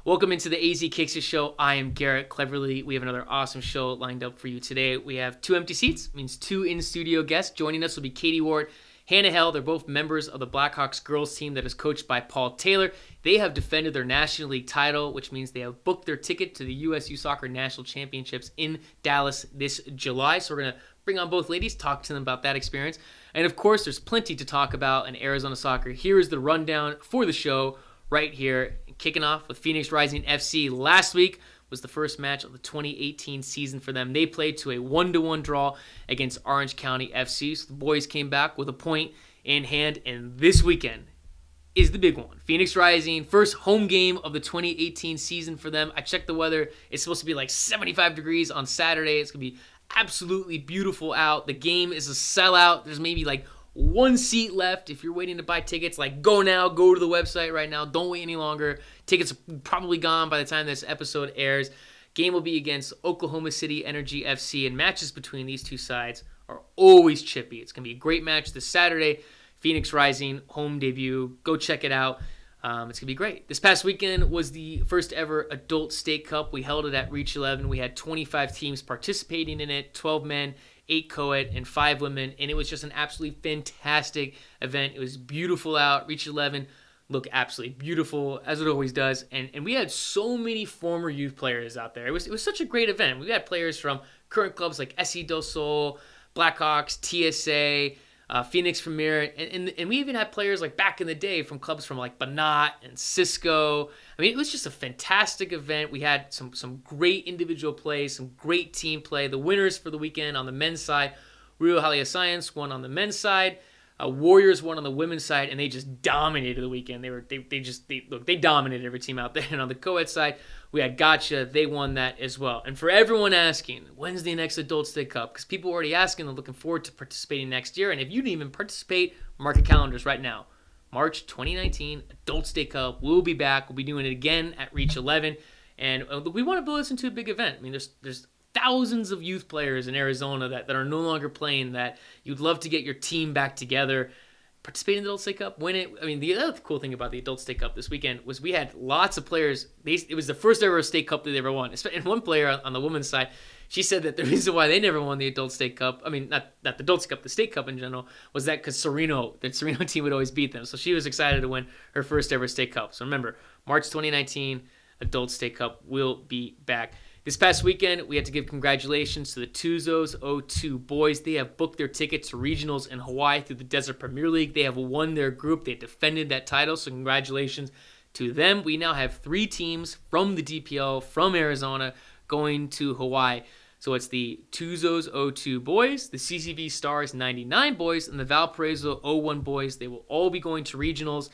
Welcome into the AZKicksIt Show. I am Garrett. Cleverly, we have another awesome show lined up for you today. We have 2 empty seats, means 2 in-studio guests. Joining us will be Kaity Ward, Hale. They're both members of the Blackhawks girls team that is coached by Paul Taylor. They have defended their National League title, which means they have booked their ticket to the USU Soccer National Championships in Dallas this July. So we're going to bring on both ladies, talk to them about that experience. And of course, there's plenty to talk about in Arizona soccer. Here is the rundown for the show right here. Kicking off with Phoenix Rising FC. Last week was the first match of the 2018 season for them. They played to a 1-1 draw against Orange County FC. So the boys came back with a point in hand, and this weekend is the big one. Phoenix Rising, first home game of the 2018 season for them. I checked the weather. It's supposed to be like 75 degrees on Saturday. It's going to be absolutely beautiful out. The game is a sellout. There's maybe like 1 seat left. If you're waiting to buy tickets, like go now, go to the website right now. Don't wait any longer. Tickets are probably gone by the time this episode airs. Game will be against Oklahoma City Energy FC, and matches between these two sides are always chippy. It's going to be a great match this Saturday. Phoenix Rising, home debut. Go check it out. It's going to be great. This past weekend was the first ever Adult State Cup. We held it at Reach 11. We had 25 teams participating in it, 12 men, 8 co-ed, and 5 women, and it was just an absolutely fantastic event. It was beautiful out. Reach 11 looked absolutely beautiful, as it always does, and we had so many former youth players out there. It was such a great event. We had players from current clubs like SC Del Sol, Blackhawks, TSA, Phoenix Premier, and we even had players like back in the day from clubs from like Banat and Cisco. I mean, it was just a fantastic event. We had some great individual play, some great team play. The winners for the weekend on the men's side, Rio Jaliciense won on the men's side, Warriors won on the women's side, and they just dominated the weekend. They dominated every team out there. And on the co-ed side, we had Gotcha. They won that as well. And for everyone asking, when's the next Adult State Cup? Because people are already asking, they're looking forward to participating next year. And if you didn't even participate, mark your calendars right now. March 2019, Adult State Cup. We'll be back. We'll be doing it again at Reach 11. And we want to build this into a big event. I mean, there's thousands of youth players in Arizona that are no longer playing, that you'd love to get your team back together, participate in the Adult State Cup, win it. I mean, the other cool thing about the Adult State Cup this weekend was we had lots of players. It was the first ever State Cup that they ever won. And one player on the women's side, she said that the reason why they never won the Adult State Cup, I mean, not the Adult State Cup, the State Cup in general, was that because the Sereno team would always beat them. So she was excited to win her first ever State Cup. So remember, March 2019, Adult State Cup will be back. This past weekend, we had to give congratulations to the Tuzos 02 boys. They have booked their ticket to regionals in Hawaii through the Desert Premier League. They have won their group. They defended that title, so congratulations to them. We now have 3 teams from the DPL, from Arizona, going to Hawaii. So it's the Tuzos 02 boys, the CCV Stars 99 boys, and the Valparaiso 01 boys. They will all be going to regionals.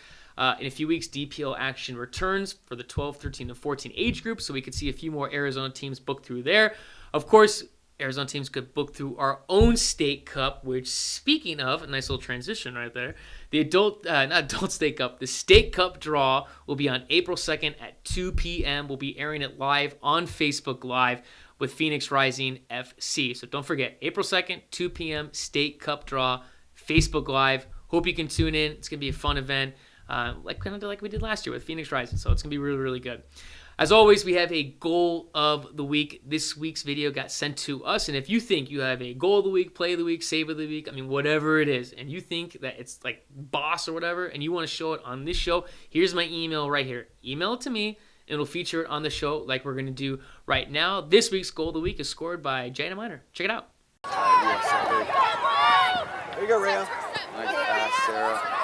In a few weeks, DPL action returns for the 12, 13, and 14 age group, so we could see a few more Arizona teams book through there. Of course, Arizona teams could book through our own State Cup, which, speaking of, a nice little transition right there, the the State Cup draw will be on April 2nd at 2 p.m. We'll be airing it live on Facebook Live with Phoenix Rising FC. So don't forget, April 2nd, 2 p.m., State Cup draw, Facebook Live. Hope you can tune in. It's going to be a fun event. Like we did last year with Phoenix Rising. So it's going to be really, really good. As always, we have a goal of the week. This week's video got sent to us. And if you think you have a goal of the week, play of the week, save of the week, I mean, whatever it is, and you think that it's like boss or whatever, and you want to show it on this show, here's my email right here. Email it to me, and it'll feature it on the show like we're going to do right now. This week's goal of the week is scored by Jana Miner. Check it out. There you go, Rio. Nice pass, Sarah.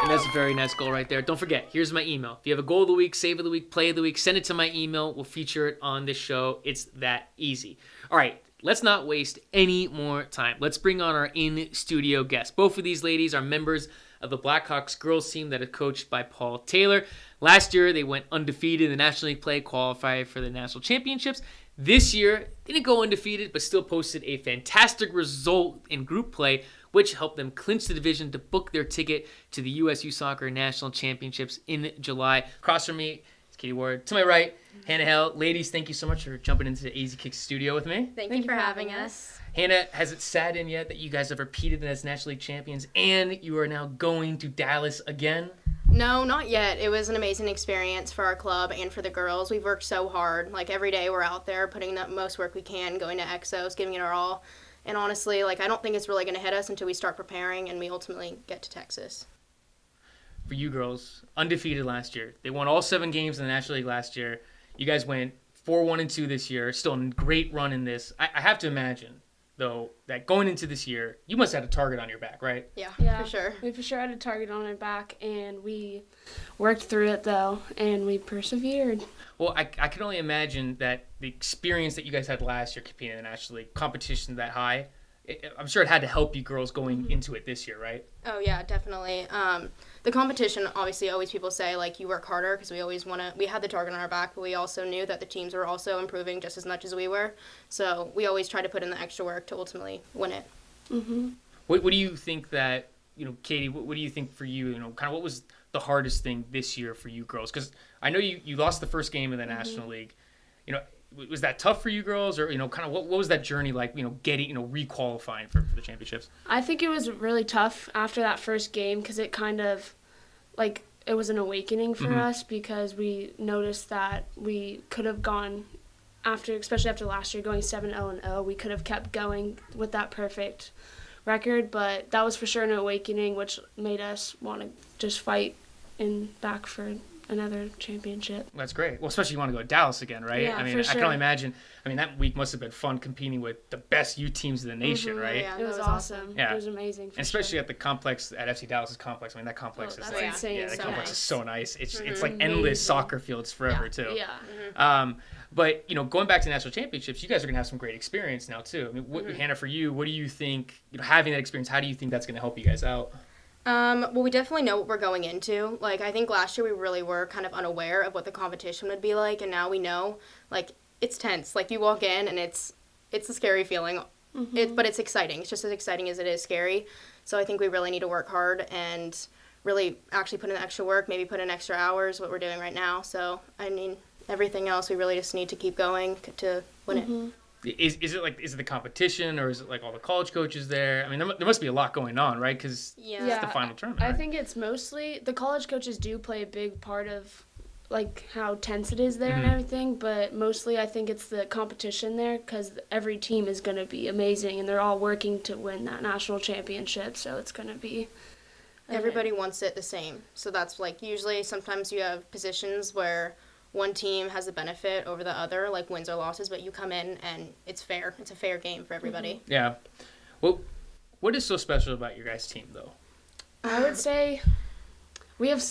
And that's a very nice goal right there. Don't forget, here's my email. If you have a goal of the week, save of the week, play of the week, send it to my email. We'll feature it on this show. It's that easy. All right, let's not waste any more time. Let's bring on our in-studio guests. Both of these ladies are members of the Blackhawks girls team that is coached by Paul Taylor. Last year, they went undefeated in the National League play, qualified for the National Championships. This year, didn't go undefeated, but still posted a fantastic result in group play, which helped them clinch the division to book their ticket to the USU Soccer National Championships in July. Across from me Kaity Ward. To my right, Hannah Hale. Ladies, thank you so much for jumping into the AZKicksIt studio with me. Thank you for having us. Hannah, has it sat in yet that you guys have repeated as National League champions and you are now going to Dallas again? No, not yet. It was an amazing experience for our club and for the girls. We've worked so hard. Like, every day we're out there putting the most work we can, going to Exos, giving it our all. And honestly, like, I don't think it's really going to hit us until we start preparing and we ultimately get to Texas. For you girls, undefeated last year. They won all 7 games in the National League last year. You guys went 4-1-2 this year. Still a great run in this. I have to imagine, though, that going into this year, you must have had a target on your back, right? Yeah, for sure. We for sure had a target on our back, and we worked through it, though, and we persevered. Well, I can only imagine that the experience that you guys had last year competing in the National League, competition that high, I'm sure it had to help you girls going into it this year, right? Oh, yeah, definitely. The competition, obviously, always people say, like, you work harder because we always we had the target on our back, but we also knew that the teams were also improving just as much as we were. So we always try to put in the extra work to ultimately win it. Mm-hmm. What do you think that, Kaity, what do you think for you, kind of what was the hardest thing this year for you girls? Because I know you lost the first game in the National League. Was that tough for you girls, or kind of what was that journey like? Getting requalifying for the championships. I think it was really tough after that first game because it kind of it was an awakening for us because we noticed that we could have gone especially after last year going 7-0-0. We could have kept going with that perfect record, but that was for sure an awakening, which made us want to just fight back for another championship. That's great. Well, especially you want to go to Dallas again, right? Yeah, for sure. I can only imagine. That week must have been fun competing with the best U teams in the nation, right? Yeah, It was awesome. Yeah. It was amazing. And especially at the complex, at FC Dallas's complex. That complex is that's like, insane. yeah, that So complex nice. is so nice. It's like endless soccer fields forever too. Yeah. But going back to national championships, you guys are gonna have some great experience now too. Hannah, for you, what do you think? Having that experience, how do you think that's gonna help you guys out? Well, we definitely know what we're going into. Like, I think last year we really were kind of unaware of what the competition would be like, and now we know. Like, it's tense. Like, you walk in, and it's a scary feeling. But it's exciting. It's just as exciting as it is scary. So I think we really need to work hard and really actually put in extra work, maybe put in extra hours, what we're doing right now. So, everything else, we really just need to keep going to win it. Is it the competition, or is it like all the college coaches there? There must be a lot going on, right? Because it's the final tournament. I right? think it's mostly the college coaches do play a big part of how tense it is there and everything, but mostly I think it's the competition there because every team is going to be amazing and they're all working to win that national championship, so it's going to be Everybody wants it the same. So that's usually sometimes you have positions where one team has the benefit over the other, like wins or losses, but you come in and it's fair. It's a fair game for everybody. Yeah. Well, what is so special about your guys' team, though? I would say we have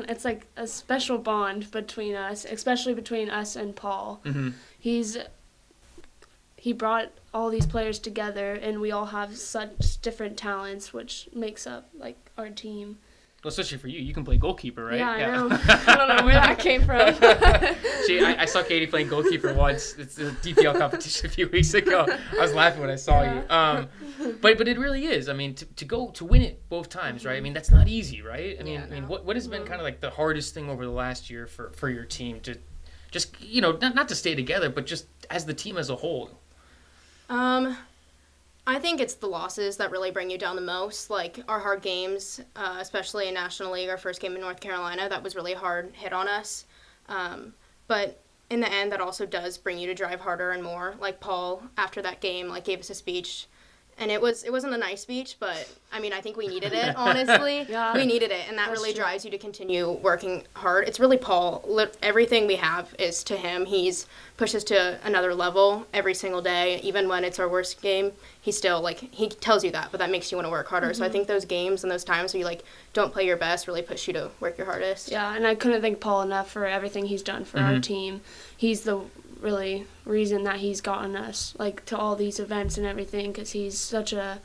it's like a special bond between us, especially between us and Paul. He brought all these players together, and we all have such different talents, which makes up our team. Well, especially for you. You can play goalkeeper, right? Yeah, I know. I don't know where that came from. I saw Kaity playing goalkeeper once. It's a DPL competition a few weeks ago. I was laughing when I saw you. But it really is. To win it both times, right? That's not easy, right? What has been kind of the hardest thing over the last year for your team to just not to stay together, but just as the team as a whole? I think it's the losses that really bring you down the most. Our hard games, especially in National League, our first game in North Carolina, that was really a hard hit on us. But in the end, that also does bring you to drive harder and more. Paul, after that game, gave us a speech. And it wasn't a nice speech, but, I think we needed it, honestly. Yeah. We needed it, and that That's really true. drives you to continue working hard. It's really Paul. Everything we have is to him. He's pushed us to another level every single day. Even when it's our worst game, he still, he tells you that, but that makes you want to work harder. So I think those games and those times where you, don't play your best really push you to work your hardest. Yeah, and I couldn't thank Paul enough for everything he's done for our team. He's the really reason that he's gotten us to all these events and everything because he's such an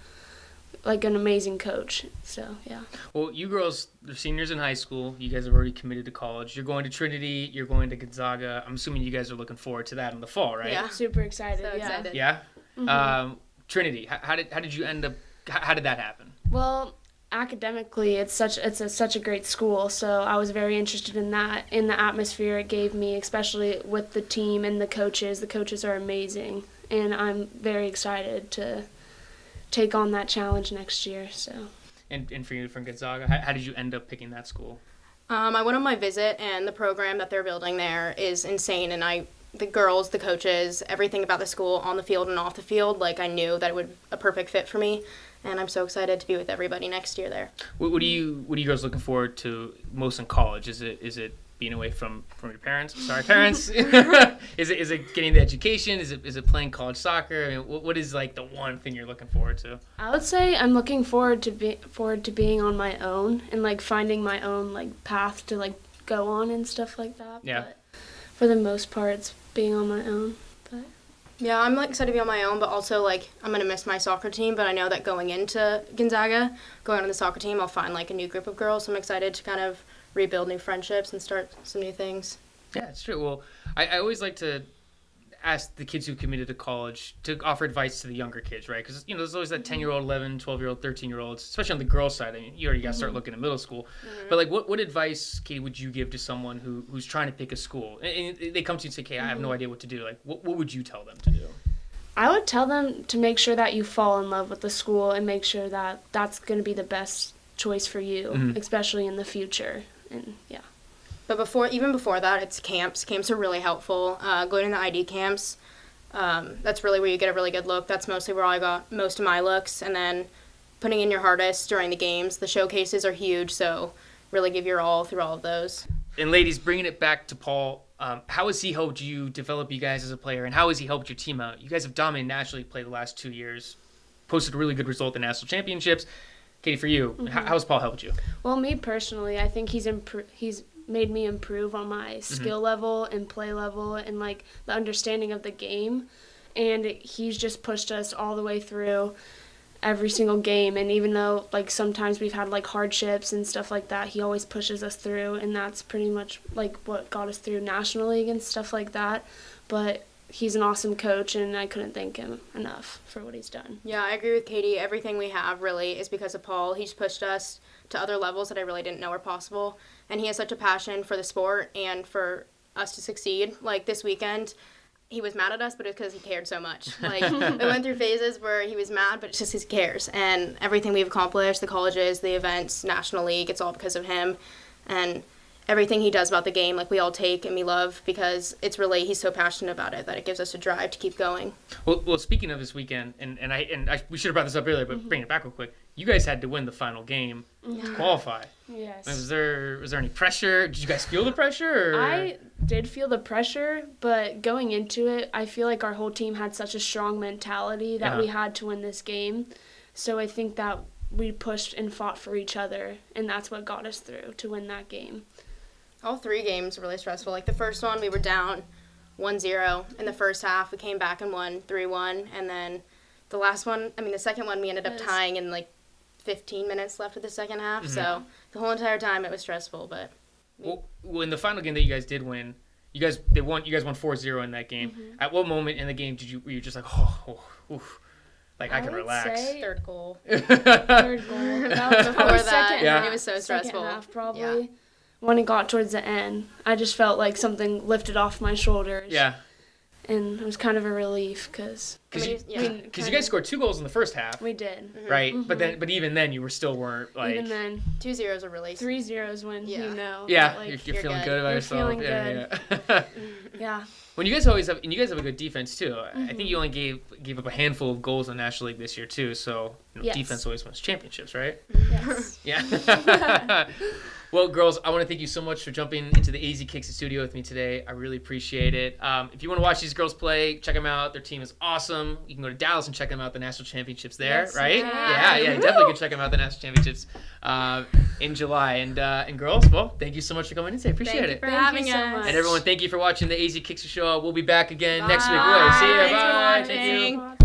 amazing coach. So yeah. Well, you girls are seniors in high school. You guys have already committed to college. You're going to Trinity. You're going to Gonzaga. I'm assuming you guys are looking forward to that in the fall, right? Yeah. Super excited. So yeah. excited. Yeah. Trinity. How did you end up? How did that happen? Well, academically, it's such a great school, so I was very interested in that, in the atmosphere it gave me, especially with the team and the coaches. The coaches are amazing, and I'm very excited to take on that challenge next year. So. And for you from Gonzaga, how did you end up picking that school? I went on my visit, and the program that they're building there is insane, and the girls, the coaches, everything about the school on the field and off the field, like I knew that it would a perfect fit for me, and I'm so excited to be with everybody next year there. What are you girls looking forward to most in college? Is it being away from your parents? Sorry, parents. Is it getting the education? Is it playing college soccer? I mean, what is like the one thing you're looking forward to? I would say I'm looking forward to being on my own and like finding my own like path to like go on and stuff like that. Yeah. But for the most part, it's being on my own. But Yeah, I'm like excited to be on my own, but also like I'm gonna miss my soccer team. But I know that going into Gonzaga, going on the soccer team, I'll find like a new group of girls. So I'm excited to kind of rebuild new friendships and start some new things. Yeah, it's true. Well, I always like to ask the kids who committed to college to offer advice to the younger kids, right? Because, there's always that 10-year-old, 11, 12-year-old, 13-year-olds, especially on the girls' side. I mean, you already got to start looking at middle school. But, like, what advice, Kaity, would you give to someone who's trying to pick a school? And they come to you and say, okay, I have no idea what to do. Like, what would you tell them to do? I would tell them to make sure that you fall in love with the school and make sure that that's going to be the best choice for you, especially in the future. And yeah. But even before that, it's camps. Camps are really helpful. Going to the ID camps, that's really where you get a really good look. That's mostly where I got most of my looks. And then putting in your hardest during the games. The showcases are huge, so really give your all through all of those. And ladies, bringing it back to Paul, how has he helped you develop you guys as a player, and how has he helped your team out? You guys have dominated nationally play the last 2 years, posted a really good result in national championships. Kaity, for you, how has Paul helped you? Well, me personally, I think he's made me improve on my skill level and play level and like the understanding of the game, and he's just pushed us all the way through every single game. And even though like sometimes we've had like hardships and stuff like that, he always pushes us through, and that's pretty much like what got us through National League and stuff like that. But he's an awesome coach, and I couldn't thank him enough for what he's done. Yeah, I agree with Kaity. Everything we have really is because of Paul. He's pushed us to other levels that I really didn't know were possible. And he has such a passion for the sport and for us to succeed. Like this weekend, he was mad at us, but it's because he cared so much. Like we went through phases where he was mad, but it's just he cares. And everything we've accomplished, the colleges, the events, National League, it's all because of him. And everything he does about the game, like we all take and we love, because it's really, he's so passionate about it that it gives us a drive to keep going. Well, speaking of this weekend, and we should have brought this up earlier, but bring it back real quick. You guys had to win the final game to qualify. Yes. Was there any pressure? Did you guys feel the pressure? Or? I did feel the pressure, but going into it, I feel like our whole team had such a strong mentality that we had to win this game. So I think that we pushed and fought for each other, and that's what got us through to win that game. All 3 games were really stressful. Like the first one, we were down 1-0 in the first half. We came back and won 3-1. And then the second one, we ended up tying in like 15 minutes left of the second half. So the whole entire time it was stressful. But well, in the final game that you guys did win, you guys won 4-0 in that game. At what moment in the game were you just like, like I can relax? Say third goal. third goal. That was Before that, second half. it was so stressful. Second half, probably. Yeah. When it got towards the end, I just felt like something lifted off my shoulders. Yeah. And it was kind of a relief because you guys scored 2 goals in the first half. We did. Right? But even then you weren't like... Even then. 2-0 are really... 3-0 when you know. Yeah, like, you're feeling good about yourself. Feeling good. Yeah. Yeah. When you guys have a good defense too. I think you only gave up a handful of goals in the National League this year too. So defense always wins championships, right? Yes. Yeah. Well, girls, I want to thank you so much for jumping into the AZKicksIt studio with me today. I really appreciate it. If you want to watch these girls play, check them out. Their team is awesome. You can go to Dallas and check them out, the national championships there, right? Yeah, you definitely can check them out, the national championships in July. And girls, well, thank you so much for coming in today. Appreciate it. Thank you for having us. so much. And everyone, thank you for watching the AZKicksIt Show. We'll be back again next week. Bye. See you. Thanks for Bye. watching. Thank you.